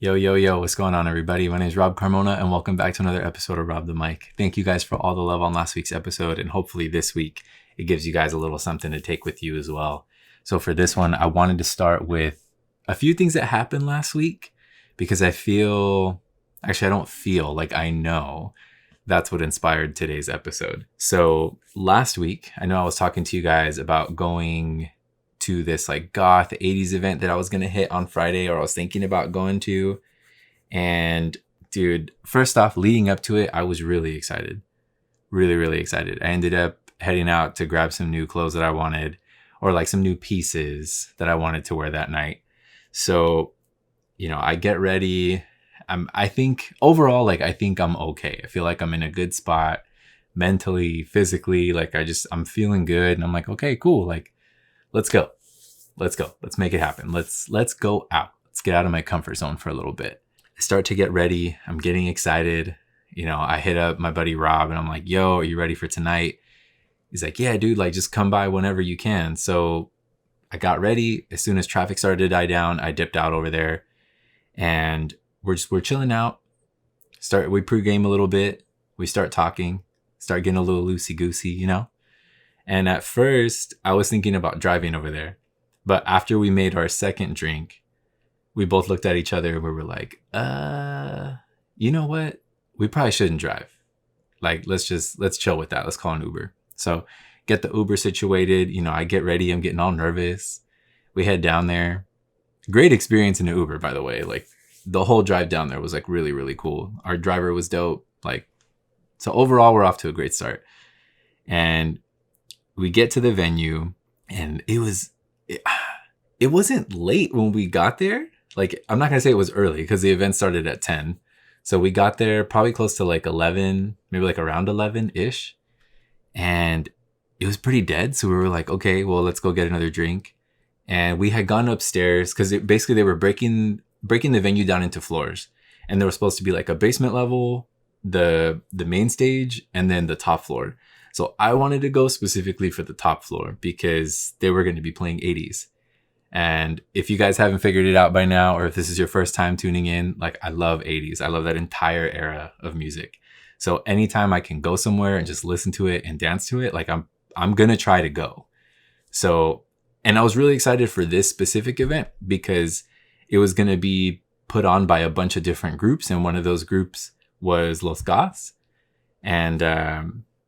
Yo, yo, yo, what's going on, everybody? My name is Rob Carmona, and welcome back to another episode of Rob the Mic. Thank you guys for all the love on last week's episode, and hopefully this week it gives you guys a little something to take with you as well. So for this one, I wanted to start with a few things that happened last week because I don't feel like I know that's what inspired today's episode. So last week, I know I was talking to you guys about going to this like goth 80s event that I was going to hit on Friday, or I was thinking about going to. And dude, first off, leading up to it, I was really excited. Really, really excited. I ended up heading out to grab some new clothes that I wanted, or like some new pieces that I wanted to wear that night. So, I get ready. I think overall, I think I'm okay. I feel like I'm in a good spot mentally, physically. I'm feeling good. And I'm like, okay, cool. Let's go. Let's go. Let's make it happen. Let's go out. Let's get out of my comfort zone for a little bit. I start to get ready. I'm getting excited. I hit up my buddy Rob and I'm like, yo, are you ready for tonight? He's like, yeah, dude, just come by whenever you can. So I got ready. As soon as traffic started to die down, I dipped out over there and we're chilling out. We pregame a little bit. We start talking, start getting a little loosey goosey, And at first I was thinking about driving over there. But after we made our second drink, we both looked at each other and we were like, you know what? We probably shouldn't drive. Let's chill with that. Let's call an Uber. So get the Uber situated. I get ready. I'm getting all nervous. We head down there. Great experience in the Uber, by the way. The whole drive down there was really, really cool. Our driver was dope. So overall, we're off to a great start. And we get to the venue and it wasn't late when we got there. I'm not going to say it was early because the event started at 10. So we got there probably close to 11, maybe around 11-ish. And it was pretty dead. So we were like, okay, well, let's go get another drink. And we had gone upstairs because basically they were breaking the venue down into floors. And there was supposed to be a basement level, the main stage, and then the top floor. So I wanted to go specifically for the top floor because they were going to be playing 80s. And if you guys haven't figured it out by now, or if this is your first time tuning in, I love 80s. I love that entire era of music. So anytime I can go somewhere and just listen to it and dance to it, I'm going to try to go. So, and I was really excited for this specific event because it was going to be put on by a bunch of different groups. And one of those groups was Los Goths. And,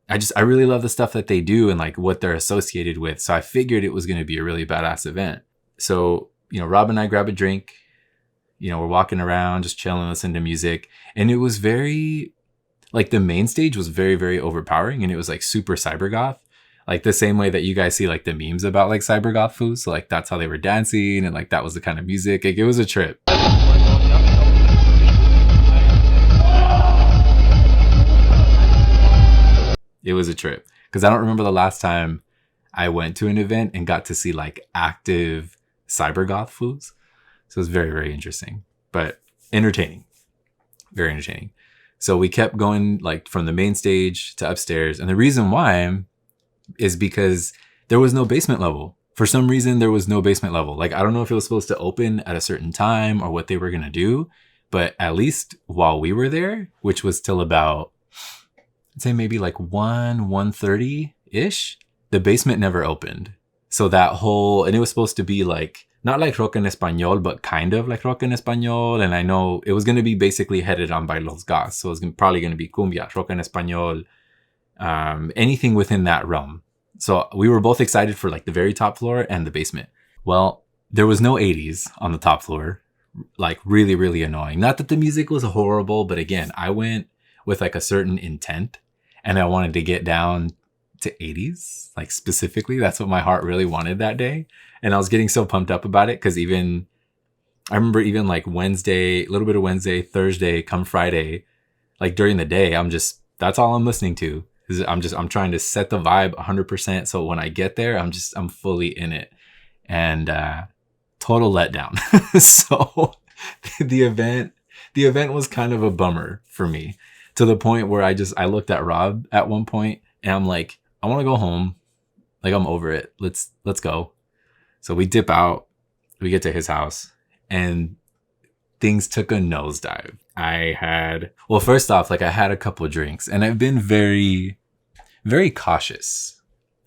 I really love the stuff that they do and what they're associated with. So I figured it was going to be a really badass event. So, Rob and I grab a drink, we're walking around, just chilling, listening to music. And it was very, the main stage was very, very overpowering. And it was super cyber goth, the same way that you guys see the memes about cyber goth foods. So that's how they were dancing. And that was the kind of music. It was a trip. It was a trip because I don't remember the last time I went to an event and got to see active cyber goth foods. So it was very, very interesting, but entertaining, very entertaining. So we kept going from the main stage to upstairs. And the reason why is because there was no basement level. For some reason, there was no basement level. I don't know if it was supposed to open at a certain time or what they were going to do, but at least while we were there, which was till about, I'd say maybe 1:30 ish, the basement never opened. So and it was supposed to be not rock en español, but kind of like rock en español. And I know it was going to be basically headed on by Los Gas. So it was probably going to be cumbia, rock en español, anything within that realm. So we were both excited for the very top floor and the basement. Well, there was no 80s on the top floor, really, really annoying. Not that the music was horrible, but again, I went with a certain intent and I wanted to get down to 80s, specifically. That's what my heart really wanted that day. And I was getting so pumped up about it because I remember Wednesday, a little bit of Wednesday, Thursday, come Friday, during the day, that's all I'm listening to. I'm trying to set the vibe 100%. So when I get there, I'm fully in it. And total letdown. So the event was kind of a bummer for me, to the point where I looked at Rob at one point and I'm like, I want to go home. I'm over it. Let's go. So we dip out, we get to his house, and things took a nosedive. Well, first off, like I had a couple of drinks and I've been very, very cautious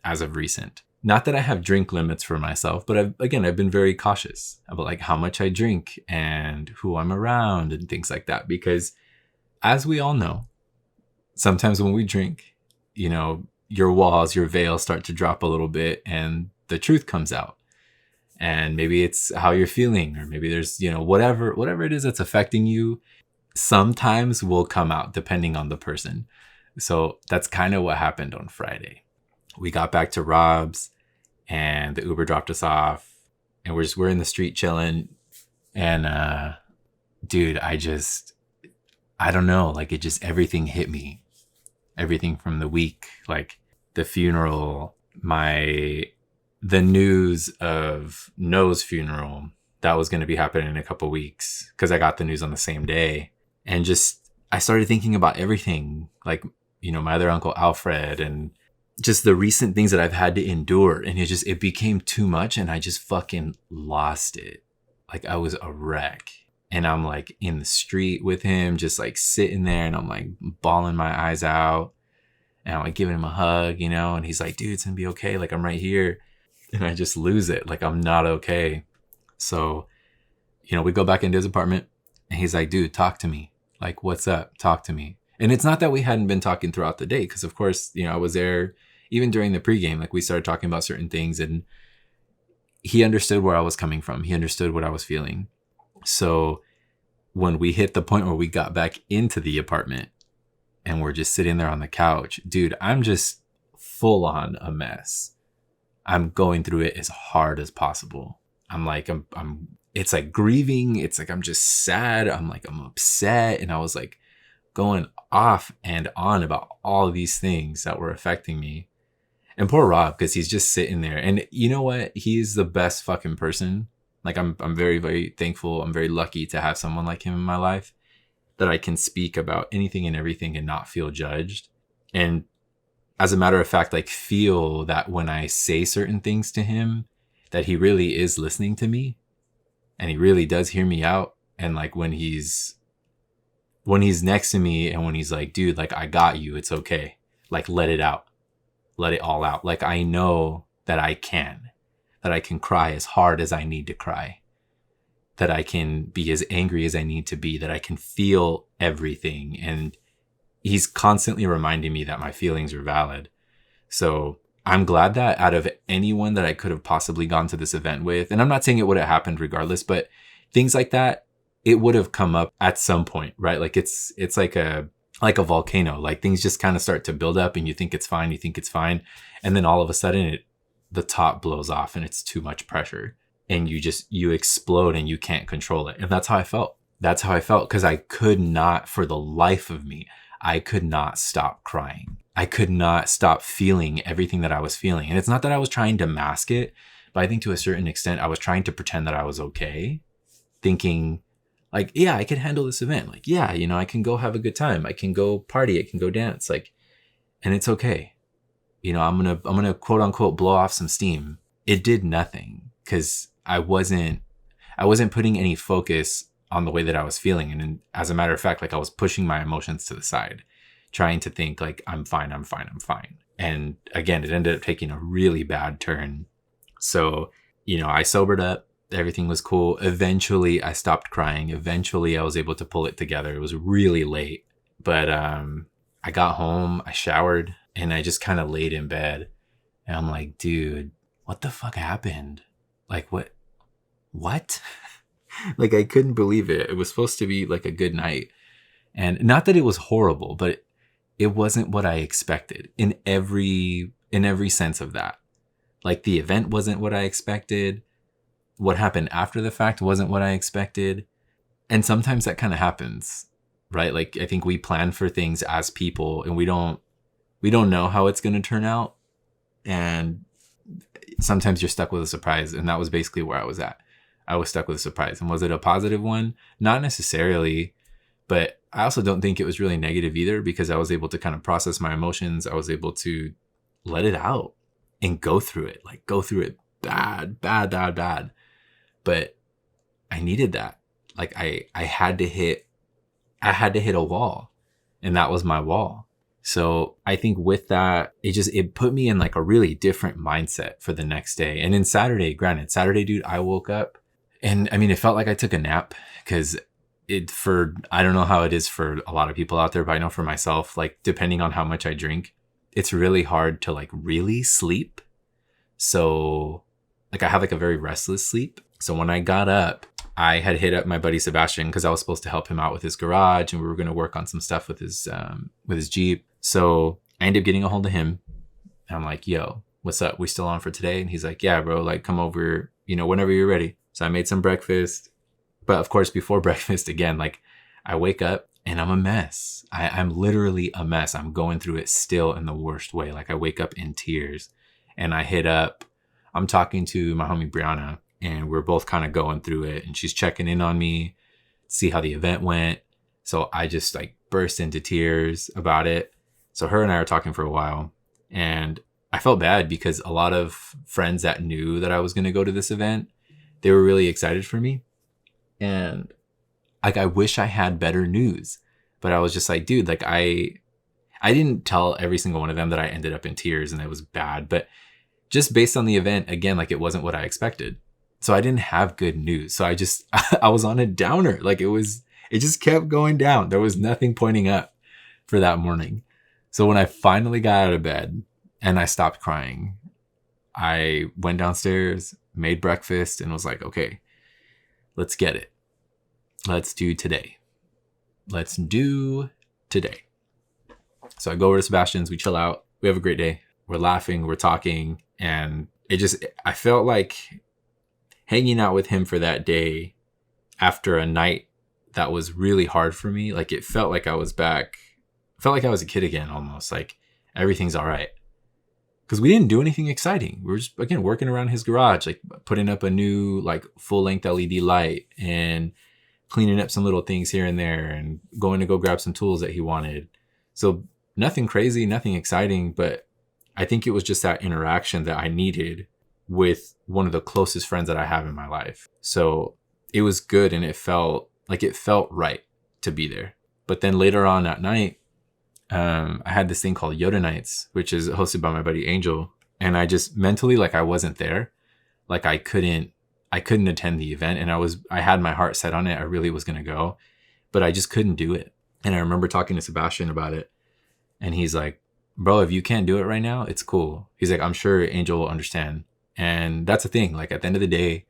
as of recent. Not that I have drink limits for myself, but I've been very cautious about like how much I drink and who I'm around and things like that. Because as we all know, sometimes when we drink, your walls, your veils start to drop a little bit and the truth comes out. And maybe it's how you're feeling, or maybe there's, whatever it is that's affecting you, sometimes will come out depending on the person. So that's kind of what happened on Friday. We got back to Rob's and the Uber dropped us off and we're in the street chilling. And, dude, I don't know, like everything hit me. Everything from the week, like the funeral, the news of Noah's funeral, that was going to be happening in a couple weeks because I got the news on the same day. And I started thinking about everything, like, my other uncle Alfred and just the recent things that I've had to endure. And it became too much and I just fucking lost it. Like I was a wreck. And I'm like in the street with him, just like sitting there and I'm like bawling my eyes out. And I'm like giving him a hug, and he's like, dude, it's gonna be okay. Like I'm right here. And I just lose it. Like I'm not okay. So, we go back into his apartment and he's like, dude, talk to me. Like, what's up? Talk to me. And it's not that we hadn't been talking throughout the day. Cause of course, I was there even during the pregame, like we started talking about certain things and he understood where I was coming from. He understood what I was feeling. So when we hit the point where we got back into the apartment and we're just sitting there on the couch, dude, I'm just full on a mess. I'm going through it as hard as possible. It's like grieving. It's like, I'm just sad. I'm upset. And I was like going off and on about all of these things that were affecting me. And poor Rob, because he's just sitting there. And you know what? He's the best fucking person. Like I'm very, very thankful. I'm very lucky to have someone like him in my life that I can speak about anything and everything and not feel judged. And as a matter of fact, like feel that when I say certain things to him, that he really is listening to me and he really does hear me out. And like when he's next to me and when he's like, dude, like I got you, it's okay. Like let it out. Let it all out. Like I know that I can cry as hard as I need to cry, that I can be as angry as I need to be, that I can feel everything. And he's constantly reminding me that my feelings are valid. So I'm glad that out of anyone that I could have possibly gone to this event with, and I'm not saying it would have happened regardless, but things like that, it would have come up at some point, right? Like it's like a volcano, like things just kind of start to build up and you think it's fine. And then all of a sudden the top blows off and it's too much pressure and you explode and you can't control it. And that's how I felt. Because I could not, for the life of me, I could not stop crying. I could not stop feeling everything that I was feeling. And it's not that I was trying to mask it, but I think to a certain extent, I was trying to pretend that I was okay, thinking like, yeah, I can handle this event. Like, yeah, I can go have a good time. I can go party. I can go dance. Like, and it's okay. I'm going to quote unquote blow off some steam. It did nothing because I wasn't putting any focus on the way that I was feeling. And as a matter of fact, like I was pushing my emotions to the side, trying to think like, I'm fine. And again, it ended up taking a really bad turn. So, I sobered up. Everything was cool. Eventually I stopped crying. Eventually I was able to pull it together. It was really late, but, I got home, I showered and I just kind of laid in bed and I'm like, dude, what the fuck happened? Like what? Like I couldn't believe it. It was supposed to be like a good night. And not that it was horrible, but it wasn't what I expected in every sense of that. Like the event wasn't what I expected. What happened after the fact wasn't what I expected. And sometimes that kind of happens, right? Like I think we plan for things as people and we don't know how it's going to turn out. And sometimes you're stuck with a surprise. And that was basically where I was at. I was stuck with a surprise. And was it a positive one? Not necessarily, but I also don't think it was really negative either because I was able to kind of process my emotions. I was able to let it out and go through it bad. But I needed that. like I had to hit a wall, and that was my wall. So I think with that, it put me in like a really different mindset for the next day. And then Saturday, dude, I woke up and I mean, it felt like I took a nap because I don't know how it is for a lot of people out there, but I know for myself, like depending on how much I drink, it's really hard to like really sleep. So like I have like a very restless sleep. So when I got up, I had hit up my buddy Sebastian because I was supposed to help him out with his garage, and we were going to work on some stuff with his Jeep. So I ended up getting a hold of him. And I'm like, yo, what's up? We still on for today? And he's like, yeah, bro, like come over, whenever you're ready. So I made some breakfast. But of course, before breakfast, again, like I wake up and I'm a mess. I'm literally a mess. I'm going through it still in the worst way. Like I wake up in tears and I'm talking to my homie Brianna, and we're both kind of going through it, and she's checking in on me, see how the event went. So I just like burst into tears about it. So her and I were talking for a while, and I felt bad because a lot of friends that knew that I was going to go to this event, they were really excited for me. And like, I wish I had better news, but I was just like, dude, like I didn't tell every single one of them that I ended up in tears and it was bad, but just based on the event, again, like it wasn't what I expected. So I didn't have good news. So I was on a downer. Like it just kept going down. There was nothing pointing up for that morning. So when I finally got out of bed and I stopped crying, I went downstairs, made breakfast, and was like, okay, let's get it. Let's do today. So I go over to Sebastian's, we chill out, we have a great day. We're laughing, we're talking, and I felt like hanging out with him for that day after a night that was really hard for me. Like it felt like I was back. I felt like I was a kid again, almost like everything's all right. Because we didn't do anything exciting. We were just, again, working around his garage, like putting up a new like full length LED light and cleaning up some little things here and there and going to go grab some tools that he wanted. So nothing crazy, nothing exciting, but I think it was just that interaction that I needed with one of the closest friends that I have in my life. So it was good, and it felt right to be there. But then later on that night, I had this thing called Yoda Nights, which is hosted by my buddy Angel. And I just mentally, like I wasn't there. Like I couldn't attend the event, and I had my heart set on it. I really was going to go, but I just couldn't do it. And I remember talking to Sebastian about it, and he's like, bro, if you can't do it right now, it's cool. He's like, I'm sure Angel will understand. And that's the thing. Like at the end of the day,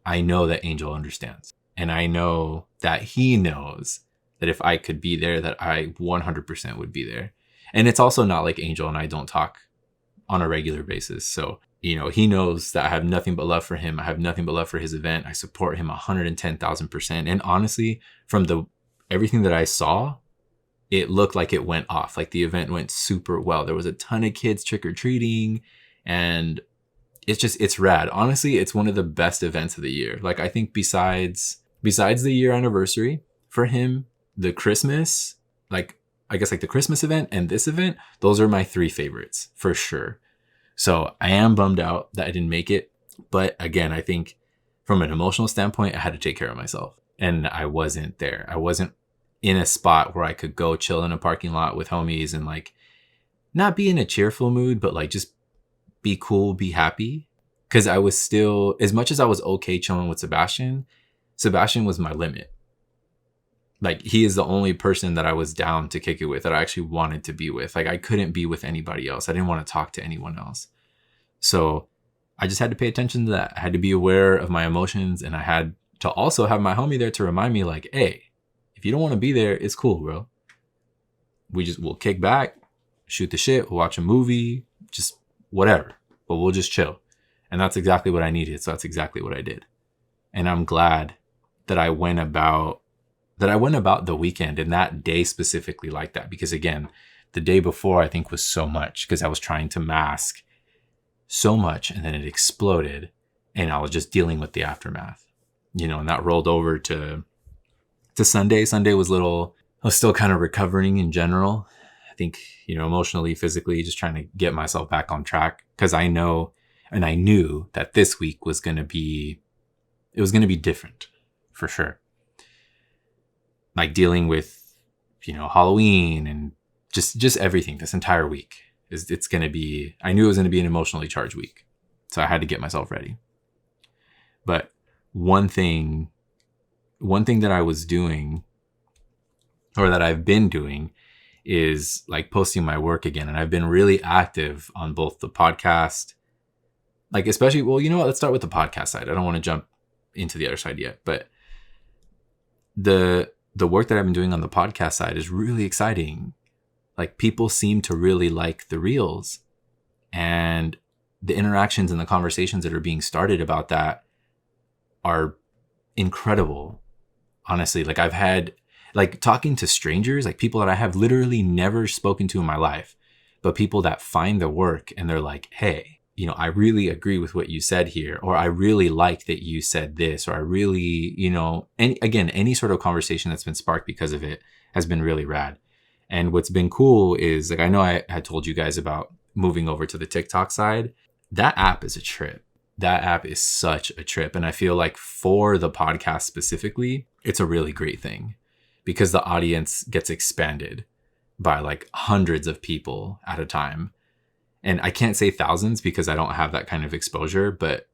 I know that Angel understands. And I know that he knows that if I could be there, that I 100% would be there. And it's also not like Angel and I don't talk on a regular basis. So, he knows that I have nothing but love for him. I have nothing but love for his event. I support him 110,000%. And honestly, from everything that I saw, it looked like it went off. Like the event went super well. There was a ton of kids trick-or-treating, and it's rad. Honestly, it's one of the best events of the year. Like I think besides the year anniversary for him, the Christmas, like I guess like the Christmas event and this event, those are my three favorites for sure. So I am bummed out that I didn't make it. But again, I think from an emotional standpoint, I had to take care of myself, and I wasn't there. I wasn't in a spot where I could go chill in a parking lot with homies and like not be in a cheerful mood, but like just be cool, be happy. Cause I was still, as much as I was okay chilling with Sebastian was my limit. Like he is the only person that I was down to kick it with, that I actually wanted to be with. Like I couldn't be with anybody else. I didn't want to talk to anyone else. So I just had to pay attention to that. I had to be aware of my emotions, and I had to also have my homie there to remind me like, hey, if you don't want to be there, it's cool, bro. We'll kick back, shoot the shit, we'll watch a movie, just whatever, but we'll just chill. And that's exactly what I needed. So that's exactly what I did. And I'm glad that I went about the weekend and that day specifically like that, because again, the day before I think was so much because I was trying to mask so much, and then it exploded and I was just dealing with the aftermath, and that rolled over to Sunday. Sunday was I was still kind of recovering in general. I think, emotionally, physically, just trying to get myself back on track, because I know, and I knew that this week was going to be different for sure. like dealing with, Halloween and just everything this entire week. I knew it was going to be an emotionally charged week. So I had to get myself ready. But one thing that I was doing, or that I've been doing, is like posting my work again. And I've been really active on both the podcast, like especially, well, you know what? Let's start with the podcast side. I don't want to jump into the other side yet, but the work that I've been doing on the podcast side is really exciting. Like people seem to really like the reels, and the interactions and the conversations that are being started about that are incredible. Honestly, like I've had like talking to strangers, like people that I have literally never spoken to in my life, but people that find the work and they're like, hey, I really agree with what you said here, or I really like that you said this, or I really, any sort of conversation that's been sparked because of it has been really rad. And what's been cool is, like, I know I had told you guys about moving over to the TikTok side. That app is a trip. That app is such a trip. And I feel like for the podcast specifically, it's a really great thing because the audience gets expanded by like hundreds of people at a time. And I can't say thousands because I don't have that kind of exposure, but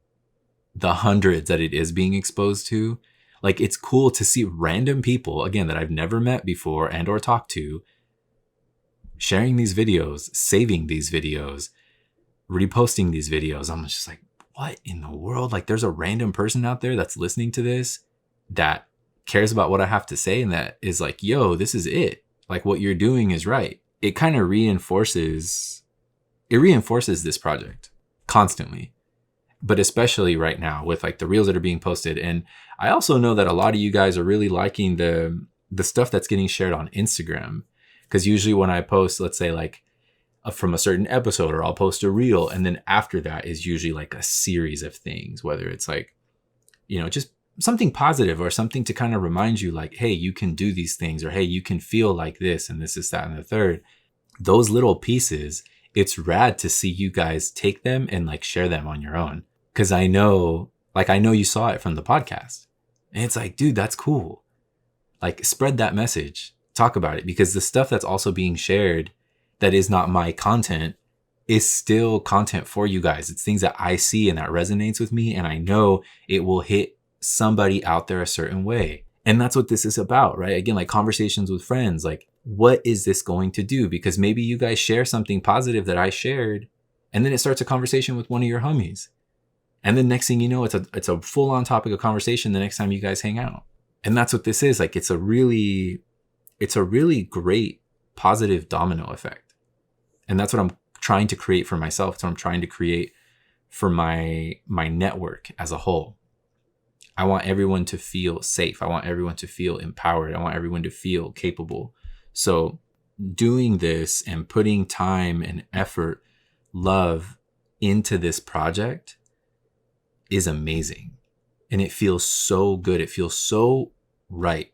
the hundreds that it is being exposed to, like it's cool to see random people, again, that I've never met before and or talked to, sharing these videos, saving these videos, reposting these videos. I'm just like, what in the world? Like there's a random person out there that's listening to this that cares about what I have to say and that is like, yo, this is it. Like what you're doing is right. It kind of reinforces this project constantly, but especially right now with like the reels that are being posted. And I also know that a lot of you guys are really liking the stuff that's getting shared on Instagram. Because usually when I post, let's say like from a certain episode, or I'll post a reel, and then after that is usually like a series of things, whether it's like, just something positive or something to kind of remind you like, hey, you can do these things, or hey, you can feel like this and this is that and the third. Those little pieces, it's rad to see you guys take them and like share them on your own. Cause I know you saw it from the podcast and it's like, dude, that's cool. Like spread that message, talk about it, because the stuff that's also being shared that is not my content is still content for you guys. It's things that I see and that resonates with me. And I know it will hit somebody out there a certain way. And that's what this is about, right? Again, like conversations with friends, like what is this going to do? Because maybe you guys share something positive that I shared, and then it starts a conversation with one of your homies. And then next thing you know, it's a full on topic of conversation the next time you guys hang out. And that's what this is. Like it's a really great positive domino effect. And that's what I'm trying to create for myself. So I'm trying to create for my network as a whole. I want everyone to feel safe. I want everyone to feel empowered. I want everyone to feel capable. So doing this and putting time and effort, love into this project is amazing. And it feels so good. It feels so right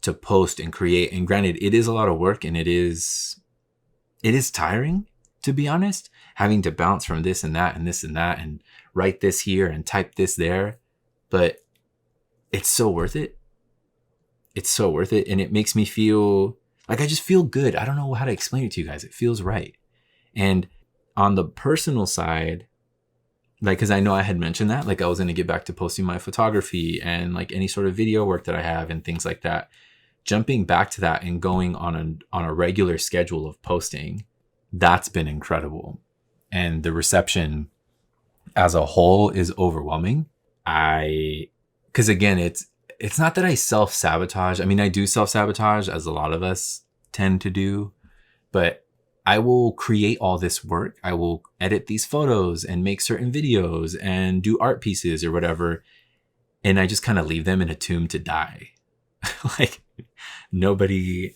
to post and create. And granted, it is a lot of work and it is tiring, to be honest, having to bounce from this and that and this and that and write this here and type this there. But it's so worth it. It's so worth it. And it makes me feel like I just feel good. I don't know how to explain it to you guys. It feels right. And on the personal side, like, because I know I had mentioned that, like I was going to get back to posting my photography and like any sort of video work that I have and things like that. Jumping back to that and going on a regular schedule of posting, that's been incredible. And the reception as a whole is overwhelming. Because again, it's not that I self-sabotage. I mean, I do self-sabotage, as a lot of us tend to do, but I will create all this work. I will edit these photos and make certain videos and do art pieces or whatever. And I just kind of leave them in a tomb to die. Like nobody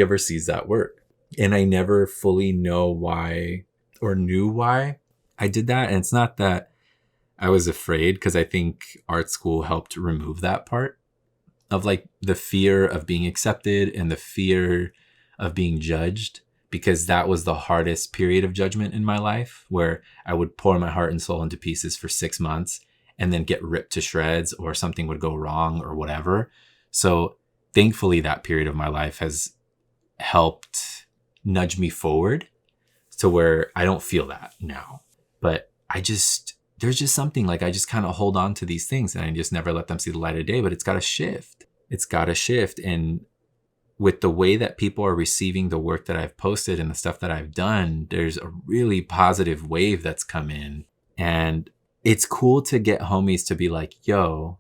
ever sees that work. And I never fully know why or knew why I did that. And it's not that I was afraid, because I think art school helped remove that part of like the fear of being accepted and the fear of being judged, because that was the hardest period of judgment in my life, where I would pour my heart and soul into pieces for 6 months and then get ripped to shreds, or something would go wrong or whatever. So thankfully that period of my life has helped nudge me forward to where I don't feel that now. But there's just something like I just kind of hold on to these things and I just never let them see the light of day, but it's got to shift. It's got to shift. And with the way that people are receiving the work that I've posted and the stuff that I've done, there's a really positive wave that's come in. And it's cool to get homies to be like, yo,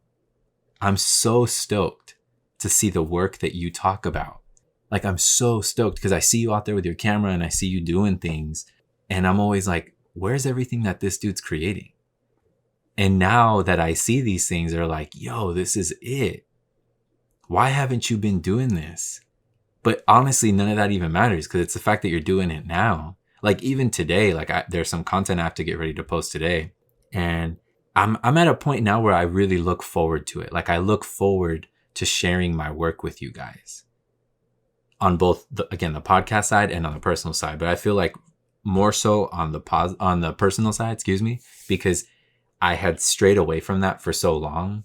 I'm so stoked to see the work that you talk about. Like, I'm so stoked because I see you out there with your camera and I see you doing things. And I'm always like, where's everything that this dude's creating? And now that I see these things, they're like, yo, this is it. Why haven't you been doing this? But honestly, none of that even matters because it's the fact that you're doing it now. Like even today, like there's some content I have to get ready to post today. And I'm at a point now where I really look forward to it. Like I look forward to sharing my work with you guys on both the podcast side and on the personal side. But I feel like more so on the personal side, because I had strayed away from that for so long.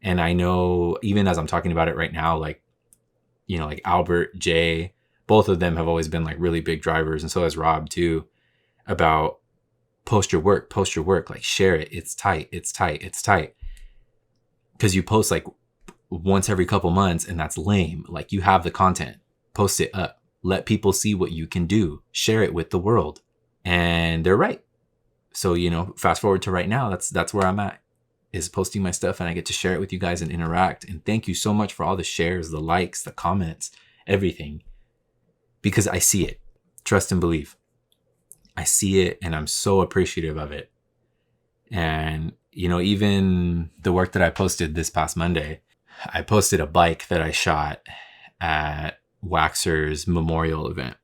And I know even as I'm talking about it right now, like, you know, like Albert, Jay, both of them have always been like really big drivers. And so has Rob too, about post your work, like share it. It's tight. Cause you post like once every couple months and that's lame. Like you have the content, post it up, let people see what you can do, share it with the world. And they're right. So, you know, fast forward to right now, that's where I'm at, is posting my stuff and I get to share it with you guys and interact. And thank you so much for all the shares, the likes, the comments, everything, because I see it. Trust and believe. I see it and I'm so appreciative of it. And, you know, even the work that I posted this past Monday, I posted a bike that I shot at Waxer's memorial event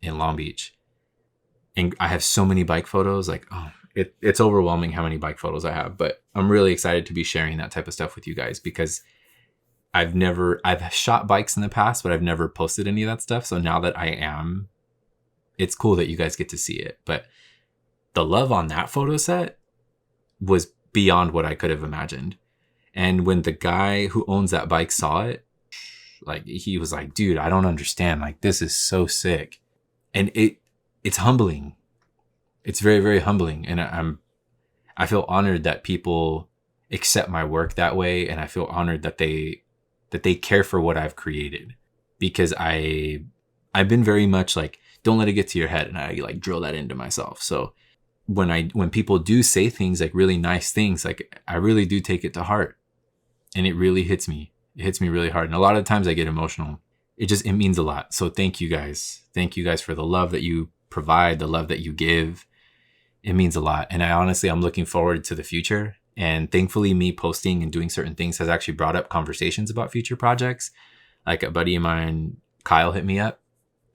in Long Beach. And I have so many bike photos, like, it's overwhelming how many bike photos I have, but I'm really excited to be sharing that type of stuff with you guys because I've shot bikes in the past, but I've never posted any of that stuff. So now that I am, it's cool that you guys get to see it. But the love on that photo set was beyond what I could have imagined. And when the guy who owns that bike saw it, like he was like, dude, I don't understand. Like, this is so sick. And it's humbling. It's very, very humbling. And I feel honored that people accept my work that way. And I feel honored that they care for what I've created, because I've been very much like, don't let it get to your head. And I like drill that into myself. So when people do say things like really nice things, like I really do take it to heart, and it really hits me. It hits me really hard. And a lot of times I get emotional. It means a lot. So thank you guys. Thank you guys for the love that you provide, the love that you give. It means a lot. And I'm looking forward to the future. And thankfully me posting and doing certain things has actually brought up conversations about future projects. Like a buddy of mine, Kyle, hit me up,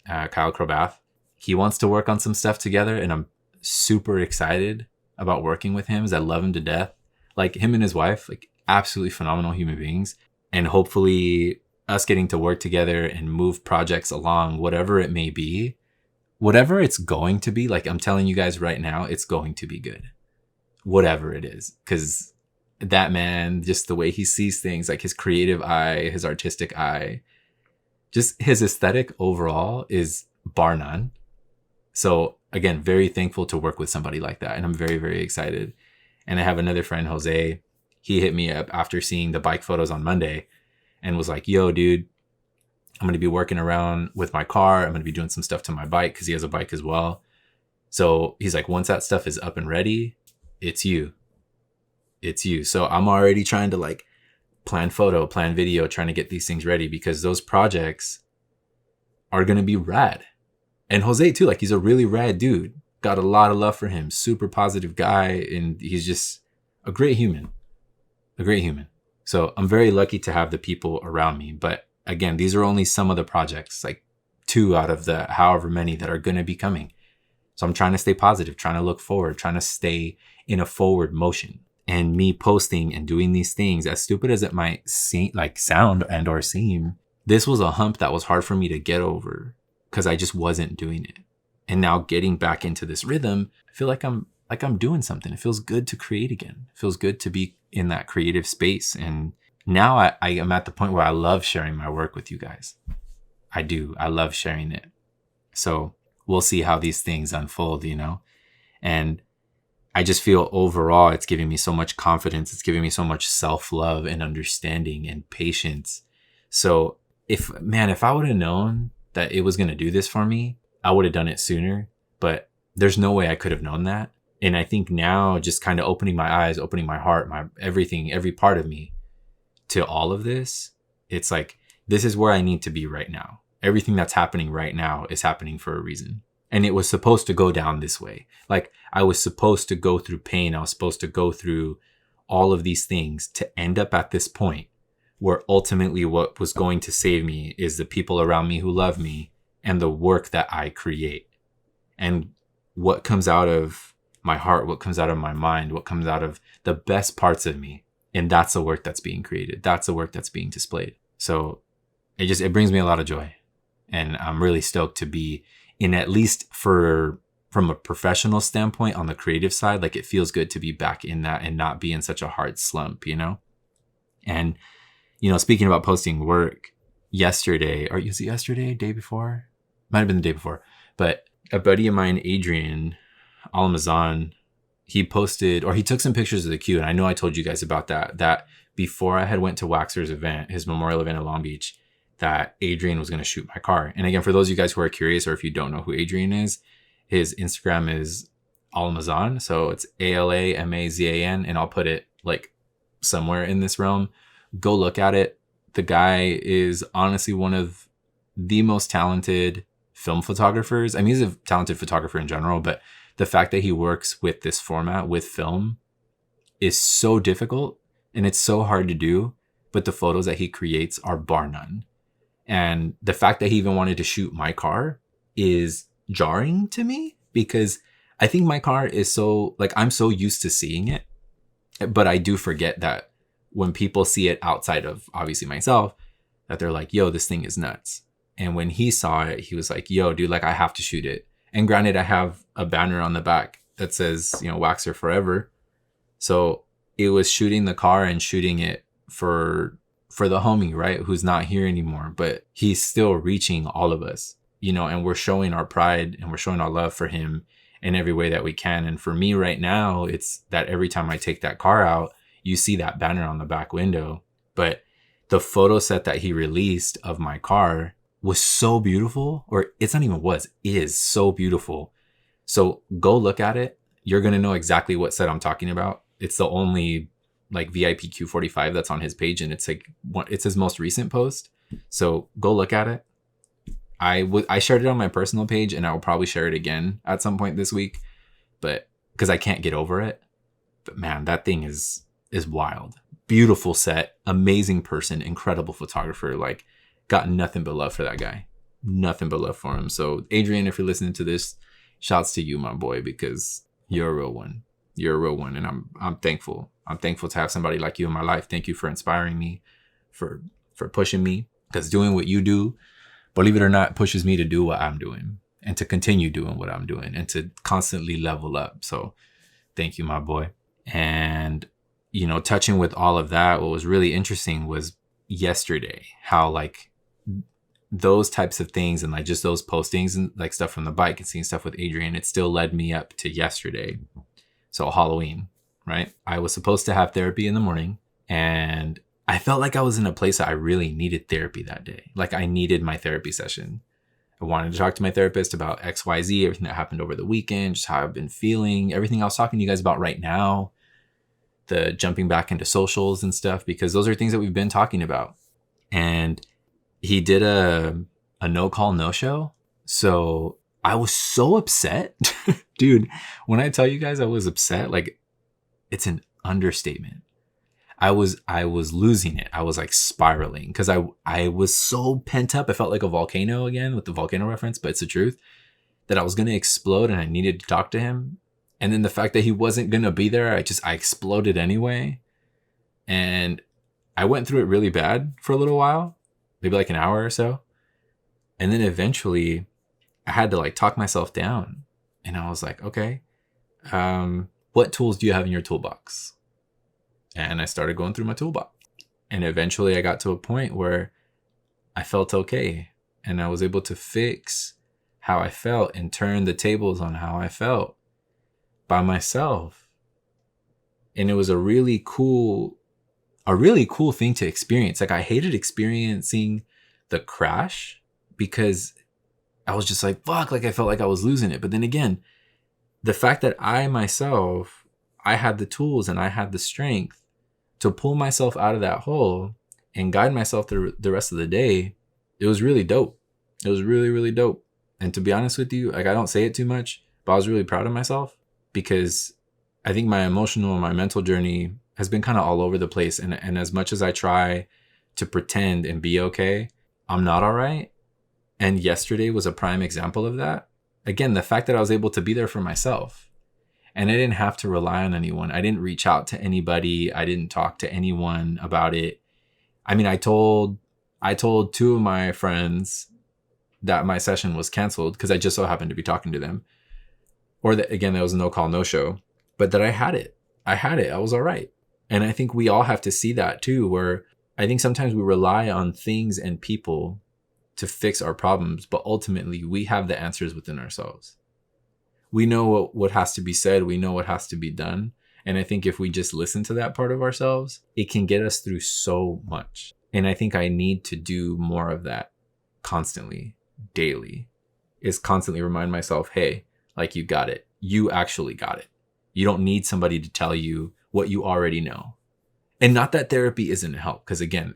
Kyle Crobath. He wants to work on some stuff together. And I'm super excited about working with him, as I love him to death. Like him and his wife, like absolutely phenomenal human beings. And hopefully us getting to work together and move projects along, whatever it may be, whatever it's going to be, like I'm telling you guys right now, it's going to be good. Whatever it is. Because that man, just the way he sees things, like his creative eye, his artistic eye, just his aesthetic overall is bar none. So again, very thankful to work with somebody like that. And I'm very, very excited. And I have another friend, Jose. He hit me up after seeing the bike photos on Monday and was like, yo, dude, I'm going to be working around with my car. I'm going to be doing some stuff to my bike because he has a bike as well. So he's like, once that stuff is up and ready, it's you. It's you. So I'm already trying to like plan photo, plan video, trying to get these things ready because those projects are going to be rad. And Jose too, like he's a really rad dude. Got a lot of love for him. Super positive guy. And he's just a great human. A great human. So I'm very lucky to have the people around me. But again, these are only some of the projects, like 2 out of the however many that are going to be coming. So I'm trying to stay positive, trying to look forward, trying to stay in a forward motion. And me posting and doing these things, as stupid as it might sound and or seem, this was a hump that was hard for me to get over because I just wasn't doing it. And now getting back into this rhythm, I feel like I'm doing something. It feels good to create again. It feels good to be in that creative space. And now I am at the point where I love sharing my work with you guys. I do. I love sharing it. So we'll see how these things unfold, And I just feel overall it's giving me so much confidence. It's giving me so much self-love and understanding and patience. So if I would have known that it was going to do this for me, I would have done it sooner. But there's no way I could have known that. And I think now just kind of opening my eyes, opening my heart, my everything, every part of me to all of this, it's like, this is where I need to be right now. Everything that's happening right now is happening for a reason. And it was supposed to go down this way. Like, I was supposed to go through pain. I was supposed to go through all of these things to end up at this point where ultimately what was going to save me is the people around me who love me and the work that I create. And what comes out of my heart, what comes out of my mind, what comes out of the best parts of me. And that's the work that's being created. That's the work that's being displayed. So it brings me a lot of joy. And I'm really stoked to be in, at least from a professional standpoint on the creative side. Like, it feels good to be back in that and not be in such a hard slump, And, speaking about posting work, yesterday, day before? Might have been the day before. But a buddy of mine, Adrian Almazan, he posted, or he took some pictures of the queue. And I know I told you guys about that before I had went to Waxer's event, his memorial event in Long Beach, that Adrian was going to shoot my car. And again, for those of you guys who are curious, or if you don't know who Adrian is, his Instagram is Almazan. So it's Alamazan, and I'll put it like somewhere in this realm. Go look at it. The guy is honestly one of the most talented film photographers. I mean, he's a talented photographer in general, but the fact that he works with this format, with film, is so difficult and it's so hard to do. But the photos that he creates are bar none. And the fact that he even wanted to shoot my car is jarring to me, because I think my car is so, like, I'm so used to seeing it. But I do forget that when people see it outside of obviously myself, that they're like, yo, this thing is nuts. And when he saw it, he was like, yo, dude, like, I have to shoot it. And granted, I have a banner on the back that says, Waxer Forever. So it was shooting the car and shooting it for the homie, right? Who's not here anymore, but he's still reaching all of us, and we're showing our pride and we're showing our love for him in every way that we can. And for me right now, it's that every time I take that car out, you see that banner on the back window. But the photo set that he released of my car was so beautiful, or it's not even was, is so beautiful. So go look at it. You're going to know exactly what set I'm talking about. It's the only like VIP Q45 that's on his page, and it's his most recent post. So go look at it. I shared it on my personal page, and I will probably share it again at some point this week, but because I can't get over it. But man, that thing is wild. Beautiful set, amazing person, incredible photographer. Like, got nothing but love for that guy. Nothing but love for him. So Adrian, if you're listening to this, shouts to you, my boy, because you're a real one. You're a real one. And I'm thankful. I'm thankful to have somebody like you in my life. Thank you for inspiring me, for pushing me, because doing what you do, believe it or not, pushes me to do what I'm doing and to continue doing what I'm doing and to constantly level up. So thank you, my boy. And, touching with all of that, what was really interesting was yesterday, how like those types of things and like just those postings and like stuff from the bike and seeing stuff with Adrian, it still led me up to yesterday. So Halloween, right? I was supposed to have therapy in the morning, and I felt like I was in a place that I really needed therapy that day. Like, I needed my therapy session. I wanted to talk to my therapist about XYZ, everything that happened over the weekend, just how I've been feeling, everything I was talking to you guys about right now, the jumping back into socials and stuff, because those are things that we've been talking about. And he did a no call, no show. So I was so upset. Dude, when I tell you guys I was upset, like, it's an understatement. I was losing it. I was like spiraling because I was so pent up. I felt like a volcano again with the volcano reference, but it's the truth, that I was going to explode and I needed to talk to him. And then the fact that he wasn't going to be there, I exploded anyway. And I went through it really bad for a little while, maybe like an hour or so. And then eventually I had to like talk myself down. And I was like, okay, what tools do you have in your toolbox? And I started going through my toolbox. And eventually I got to a point where I felt okay. And I was able to fix how I felt and turn the tables on how I felt by myself. And it was a really cool thing to experience. Like, I hated experiencing the crash because I was just like, fuck, like I felt like I was losing it. But then again, the fact that I had the tools and I had the strength to pull myself out of that hole and guide myself through the rest of the day, it was really dope. It was really, really dope. And to be honest with you, like, I don't say it too much, but I was really proud of myself because I think my emotional and my mental journey has been kind of all over the place. And as much as I try to pretend and be okay, I'm not all right. And yesterday was a prime example of that. Again, the fact that I was able to be there for myself and I didn't have to rely on anyone. I didn't reach out to anybody. I didn't talk to anyone about it. I mean, I told two of my friends that my session was canceled because I just so happened to be talking to them. Or that, again, there was no call, no show. But that I had it. I was all right. And I think we all have to see that too, where I think sometimes we rely on things and people to fix our problems, but ultimately we have the answers within ourselves. We know what has to be said. We know what has to be done. And I think if we just listen to that part of ourselves, it can get us through so much. And I think I need to do more of that constantly, daily, is constantly remind myself, hey, like, you got it. You actually got it. You don't need somebody to tell you what you already know. And not that therapy isn't a help, because again,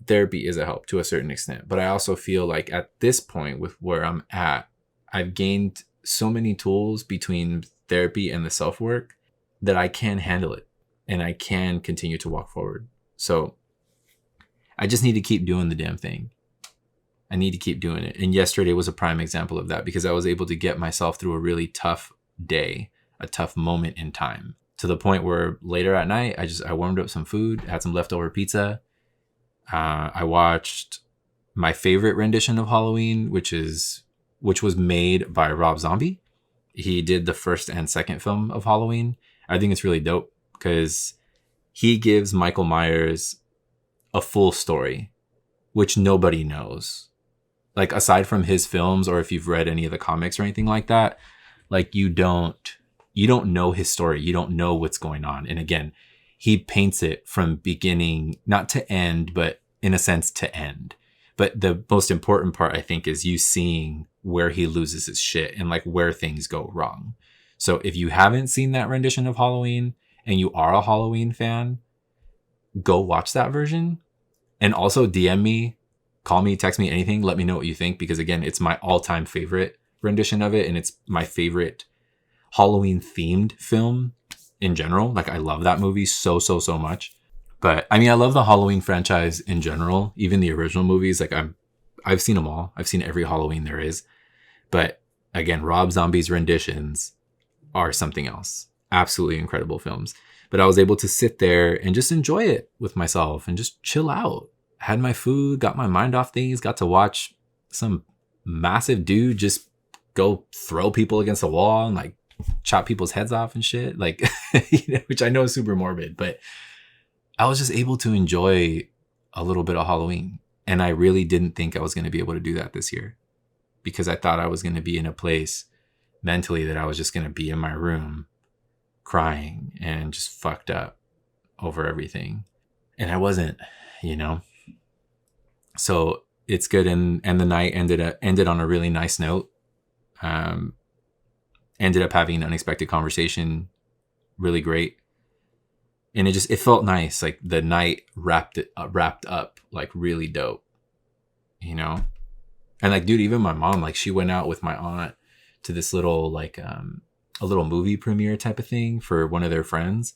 therapy is a help to a certain extent. But I also feel like at this point with where I'm at, I've gained so many tools between therapy and the self-work that I can handle it and I can continue to walk forward. So I just need to keep doing the damn thing. I need to keep doing it. And yesterday was a prime example of that because I was able to get myself through a really tough day, a tough moment in time, to the point where later at night, I warmed up some food, had some leftover pizza. I watched my favorite rendition of Halloween, which was made by Rob Zombie. He did the first and second film of Halloween. I think it's really dope because he gives Michael Myers a full story, which nobody knows. Like, aside from his films, or if you've read any of the comics or anything like that, like, you don't know his story. You don't know what's going on. And again, he paints it from beginning, not to end, but in a sense to end. But the most important part, I think, is you seeing where he loses his shit and like where things go wrong. So if you haven't seen that rendition of Halloween and you are a Halloween fan, go watch that version. And also DM me, call me, text me, anything. Let me know what you think, because again, it's my all-time favorite rendition of it. And it's my favorite Halloween themed film in general. Like, I love that movie so much. But I mean, I love the Halloween franchise in general, even the original movies. Like, I've seen them all. I've seen every Halloween there is. But again, Rob Zombie's renditions are something else. Absolutely incredible films. But I was able to sit there and just enjoy it with myself and just chill out. Had my food, got my mind off things, got to watch some massive dude just go throw people against the wall and like chop people's heads off and shit. Like, which I know is super morbid, but I was just able to enjoy a little bit of Halloween. And I really didn't think I was going to be able to do that this year, because I thought I was going to be in a place mentally that I was just going to be in my room crying and just fucked up over everything. And I wasn't, So it's good. And the night ended on a really nice note. Ended up having an unexpected conversation, really great. And it felt nice. Like, the night wrapped up like really dope, And like, dude, even my mom, like, she went out with my aunt to this little, like, a little movie premiere type of thing for one of their friends.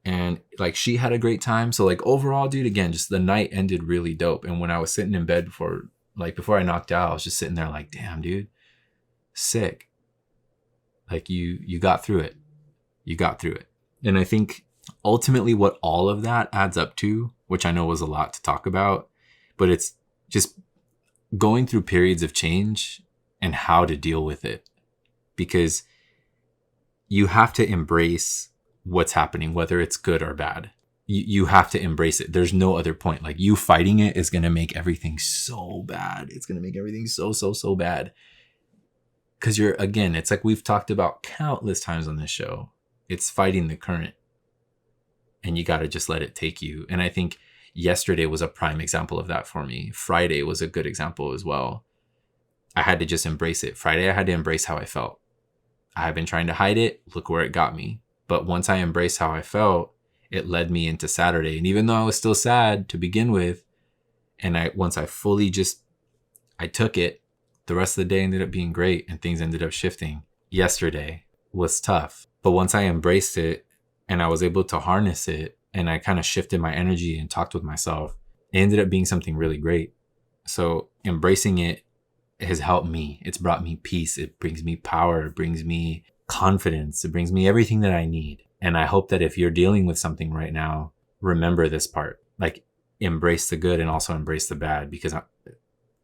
And like, she had a great time. So like, overall, dude, again, just the night ended really dope. And when I was sitting in bed before I knocked out, I was just sitting there like, damn, dude, sick. Like, you got through it. You got through it. And I think ultimately what all of that adds up to, which I know was a lot to talk about, but it's just going through periods of change and how to deal with it. Because you have to embrace what's happening, whether it's good or bad. you have to embrace it. There's no other point. Like, you fighting it is going to make everything so bad. It's going to make everything so bad. Because again, it's like we've talked about countless times on this show. It's fighting the current, and you got to just let it take you. And I think yesterday was a prime example of that for me. Friday was a good example as well. I had to just embrace it. Friday, I had to embrace how I felt. I have been trying to hide it. Look where it got me. But once I embraced how I felt, it led me into Saturday. And even though I was still sad to begin with, and once I fully I took it, the rest of the day ended up being great and things ended up shifting. Yesterday was tough. But once I embraced it and I was able to harness it and I kind of shifted my energy and talked with myself, it ended up being something really great. So embracing it has helped me. It's brought me peace. It brings me power. It brings me confidence. It brings me everything that I need. And I hope that if you're dealing with something right now, remember this part. Like, embrace the good and also embrace the bad, because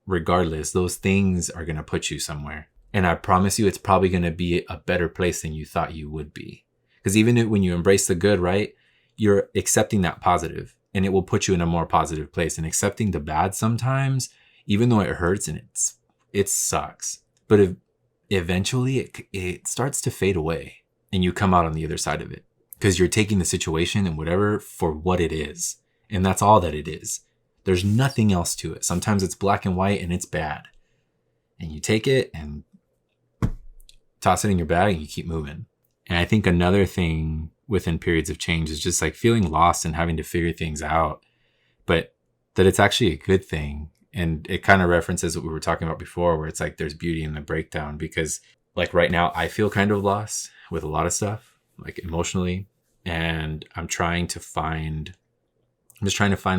regardless, those things are going to put you somewhere. And I promise you, it's probably going to be a better place than you thought you would be. Because even when you embrace the good, right, you're accepting that positive and it will put you in a more positive place. And accepting the bad sometimes, even though it hurts and it sucks, but eventually it starts to fade away and you come out on the other side of it. Because you're taking the situation and whatever for what it is. And that's all that it is. There's nothing else to it. Sometimes it's black and white and it's bad. And you take it and toss it in your bag and you keep moving. And I think another thing within periods of change is just like feeling lost and having to figure things out. But that it's actually a good thing. And it kind of references what we were talking about before, where it's like there's beauty in the breakdown. Because like right now, I feel kind of lost with a lot of stuff, like emotionally. And I'm just trying to find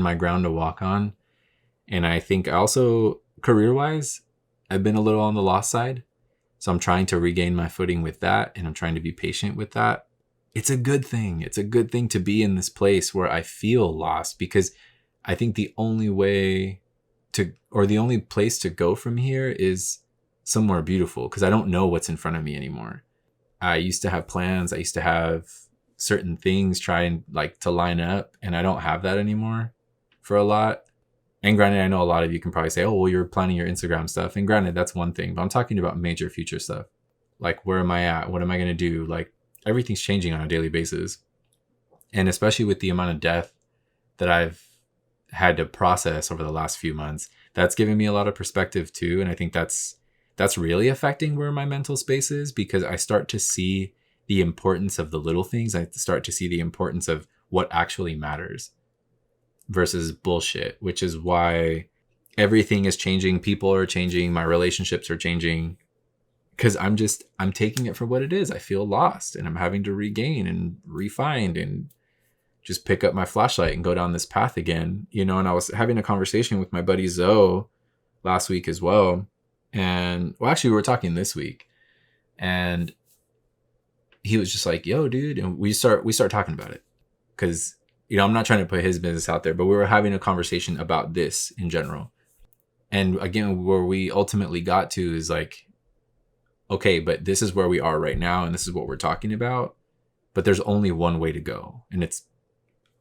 my ground to walk on. And I think also career-wise, I've been a little on the lost side. So I'm trying to regain my footing with that. And I'm trying to be patient with that. It's a good thing. It's a good thing to be in this place where I feel lost, because I think the only place to go from here is somewhere beautiful, because I don't know what's in front of me anymore. I used to have plans. I used to have certain things trying like to line up, and I don't have that anymore for a lot. And granted, I know a lot of you can probably say, oh, well, you're planning your Instagram stuff. And granted, that's one thing, but I'm talking about major future stuff. Like, where am I at? What am I going to do? Like, everything's changing on a daily basis. And especially with the amount of death that I've had to process over the last few months, that's given me a lot of perspective too. And I think that's really affecting where my mental space is, because I start to see the importance of the little things. I start to see the importance of what actually matters versus bullshit, which is why everything is changing. People are changing. My relationships are changing, because I'm taking it for what it is. I feel lost and I'm having to regain and refine and just pick up my flashlight and go down this path again, And I was having a conversation with my buddy Zoe last week as well. And actually we were talking this week, and he was just like, yo, dude. And we start talking about it, because, I'm not trying to put his business out there, but we were having a conversation about this in general. And again, where we ultimately got to is like, okay, but this is where we are right now. And this is what we're talking about, but there's only one way to go, and it's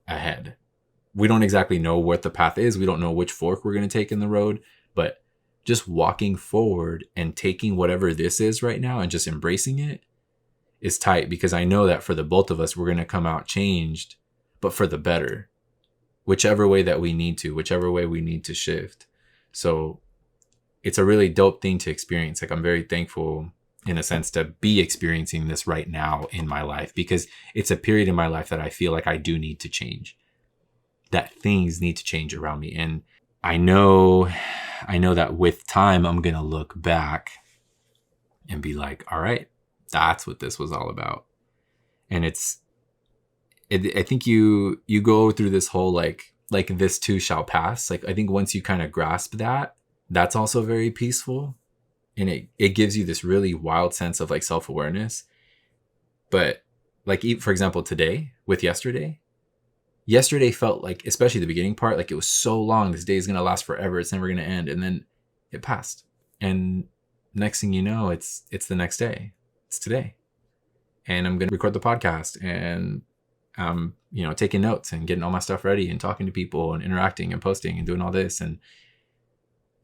ahead. We don't exactly know what the path is. We don't know which fork we're going to take in the road, but just walking forward and taking whatever this is right now and just embracing it is tight, because I know that for the both of us, we're going to come out changed, but for the better, whichever way that we need to, whichever way we need to shift. So it's a really dope thing to experience. Like, I'm very thankful in a sense to be experiencing this right now in my life, because it's a period in my life that I feel like I do need to change, that things need to change around me. And I know that with time, I'm going to look back and be like, all right, that's what this was all about. And I think you go through this whole, like this too shall pass. Like, I think once you kind of grasp that, that's also very peaceful. And it gives you this really wild sense of like self-awareness. But like, for example, today with yesterday felt like, especially the beginning part, like it was so long. This day is going to last forever. It's never going to end. And then it passed. And next thing you know, it's the next day. It's today. And I'm going to record the podcast. And taking notes and getting all my stuff ready and talking to people and interacting and posting and doing all this. And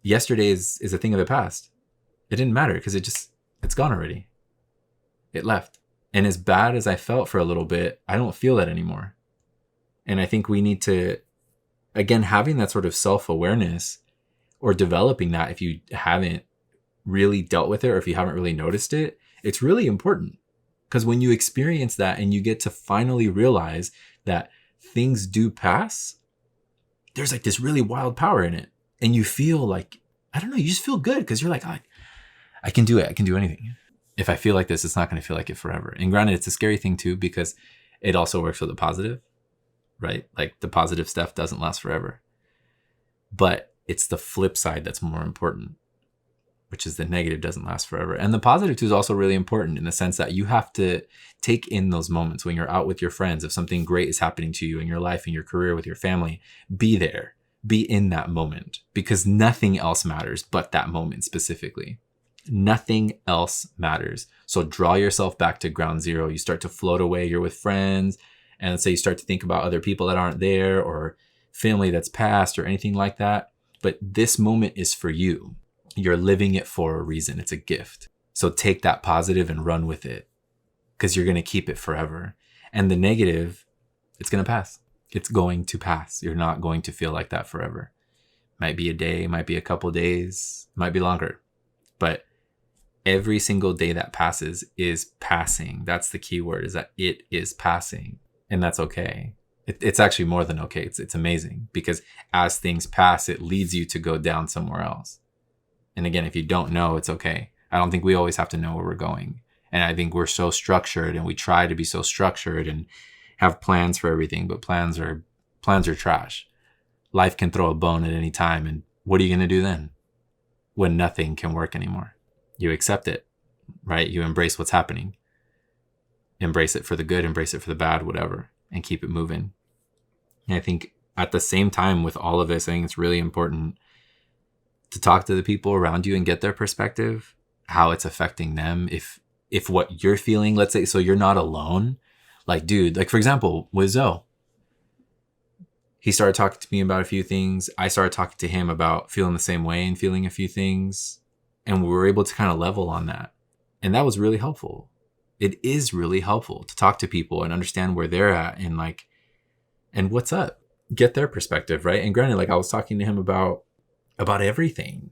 yesterday is a thing of the past. It didn't matter because it's gone already. It left. And as bad as I felt for a little bit, I don't feel that anymore. And I think we need to, again, having that sort of self-awareness or developing that, if you haven't really dealt with it or if you haven't really noticed it, it's really important. Because when you experience that and you get to finally realize that things do pass, there's like this really wild power in it. And you feel like, I don't know, you just feel good because you're like, I can do it. I can do anything. If I feel like this, it's not going to feel like it forever. And granted, it's a scary thing too, because it also works with the positive, right? Like the positive stuff doesn't last forever. But it's the flip side that's more important, which is the negative doesn't last forever. And the positive too is also really important in the sense that you have to take in those moments when you're out with your friends. If something great is happening to you in your life, in your career, with your family, be there, be in that moment, because nothing else matters but that moment specifically. Nothing else matters. So draw yourself back to ground zero. You start to float away. You're with friends. And let's say you start to think about other people that aren't there or family that's passed or anything like that. But this moment is for you. You're living it for a reason. It's a gift. So take that positive and run with it because you're going to keep it forever. And the negative, it's going to pass. It's going to pass. You're not going to feel like that forever. Might be a day, might be a couple days, might be longer. But every single day that passes is passing. That's the key word, is that it is passing. And that's okay. It's actually more than okay. It's amazing because as things pass, it leads you to go down somewhere else. And again, if you don't know, it's okay. I don't think we always have to know where we're going. And I think we're so structured and we try to be so structured and have plans for everything, but plans are trash. Life can throw a bone at any time. And what are you going to do then when nothing can work anymore? You accept it, right? You embrace what's happening. Embrace it for the good, embrace it for the bad, whatever, and keep it moving. And I think at the same time with all of this, I think it's really important to talk to the people around you and get their perspective, how it's affecting them. If what you're feeling, let's say, so you're not alone. Like, dude, like for example, with Zoe, he started talking to me about a few things. I started talking to him about feeling the same way and feeling a few things. And we were able to kind of level on that. And that was really helpful. It is really helpful to talk to people and understand where they're at and what's up. Get their perspective, right? And granted, like I was talking to him about everything.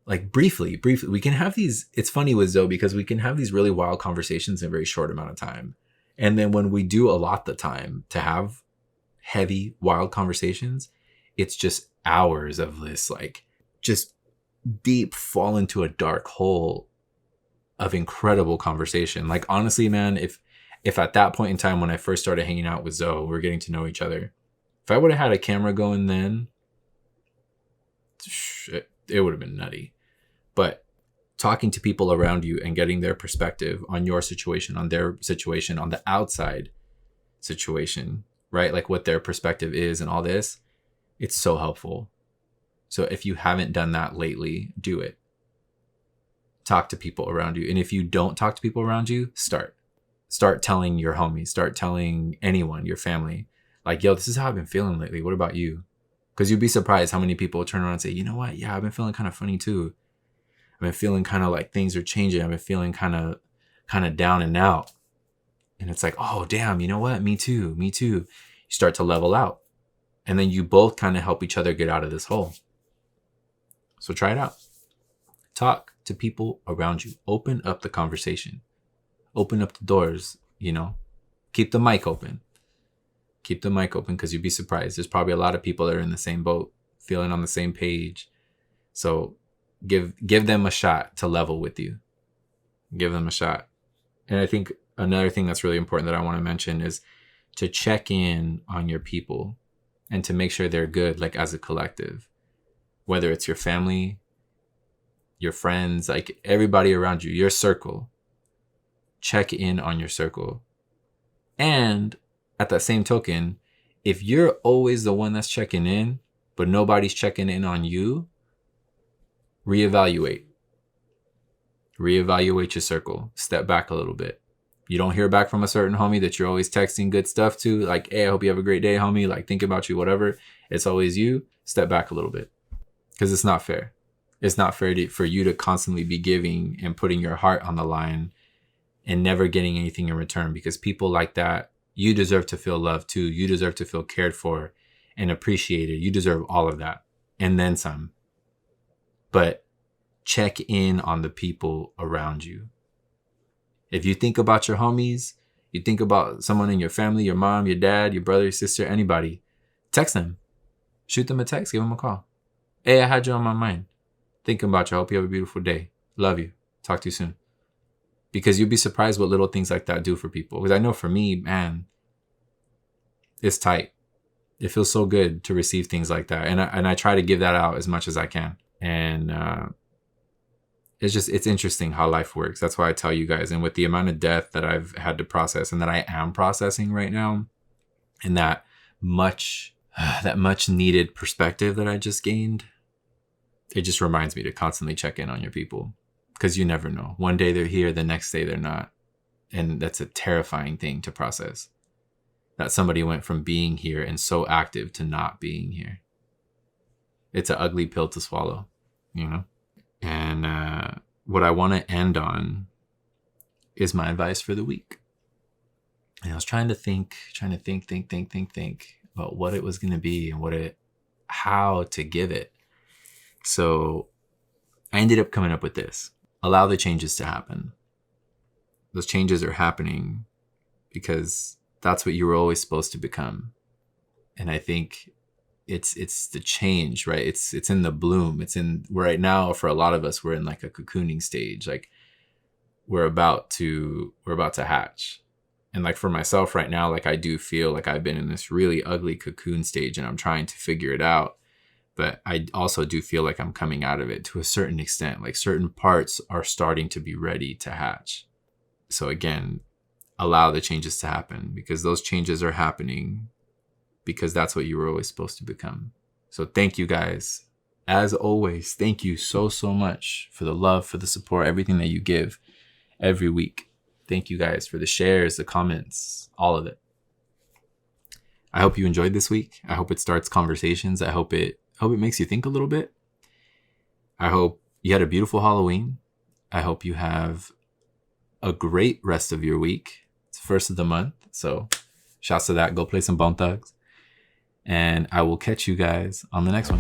Like briefly, we can have these, it's funny with Zoe because we can have these really wild conversations in a very short amount of time. And then when we do allot the time to have heavy, wild conversations, it's just hours of this, like just deep fall into a dark hole of incredible conversation. Like honestly, man, if at that point in time when I first started hanging out with Zoe, we're getting to know each other, if I would have had a camera going then, it would have been nutty. But talking to people around you and getting their perspective on your situation, on their situation, on the outside situation, right? Like what their perspective is and all this, it's so helpful. So if you haven't done that lately, do it. Talk to people around you. And if you don't talk to people around you, start telling your homies, start telling anyone, your family, like, yo, this is how I've been feeling lately. What about you? Because you'd be surprised how many people turn around and say, you know what? Yeah, I've been feeling kind of funny too. I've been feeling kind of like things are changing. I've been feeling kind of down and out. And it's like, oh, damn, you know what? Me too. You start to level out. And then you both kind of help each other get out of this hole. So try it out. Talk to people around you. Open up the conversation. Open up the doors, Keep the mic open. Keep the mic open because you'd be surprised. There's probably a lot of people that are in the same boat, feeling on the same page. So give them a shot to level with you. Give them a shot. And I think another thing that's really important that I want to mention is to check in on your people and to make sure they're good, like as a collective. Whether it's your family, your friends, like everybody around you, your circle. Check in on your circle. And at that same token, if you're always the one that's checking in, but nobody's checking in on you, reevaluate. Reevaluate your circle. Step back a little bit. You don't hear back from a certain homie that you're always texting good stuff to, like, hey, I hope you have a great day, homie. Like, think about you, whatever. It's always you. Step back a little bit, because it's not fair. It's not fair for you to constantly be giving and putting your heart on the line and never getting anything in return, because people like that, you deserve to feel loved too. You deserve to feel cared for and appreciated. You deserve all of that and then some. But check in on the people around you. If you think about your homies, you think about someone in your family, your mom, your dad, your brother, your sister, anybody, text them. Shoot them a text. Give them a call. Hey, I had you on my mind. Thinking about you. I hope you have a beautiful day. Love you. Talk to you soon. Because you'd be surprised what little things like that do for people. Because I know for me, man, it's tight. It feels so good to receive things like that. And I try to give that out as much as I can. And it's interesting how life works. That's why I tell you guys. And with the amount of death that I've had to process and that I am processing right now, and that much needed perspective that I just gained, it just reminds me to constantly check in on your people, because you never know. One day they're here, the next day they're not. And that's a terrifying thing to process, that somebody went from being here and so active to not being here. It's an ugly pill to swallow, you know? And what I want to end on is my advice for the week. And I was trying to think about what it was going to be and how to give it. So I ended up coming up with this. Allow the changes to happen. Those changes are happening because that's what you were always supposed to become. And I think it's the change, right? It's in the bloom. Right now, for a lot of us, we're in like a cocooning stage. Like we're about to hatch. And like for myself right now, like I do feel like I've been in this really ugly cocoon stage and I'm trying to figure it out. But I also do feel like I'm coming out of it to a certain extent. Like certain parts are starting to be ready to hatch. So again, allow the changes to happen, because those changes are happening because that's what you were always supposed to become. So thank you guys. As always, thank you so much for the love, for the support, everything that you give every week. Thank you guys for the shares, the comments, all of it. I hope you enjoyed this week. I hope it starts conversations. I hope it makes you think a little bit. I hope you had a beautiful Halloween. I hope you have a great rest of your week. It's the first of the month, so shouts to that. Go play some Bone Thugs. And I will catch you guys on the next one.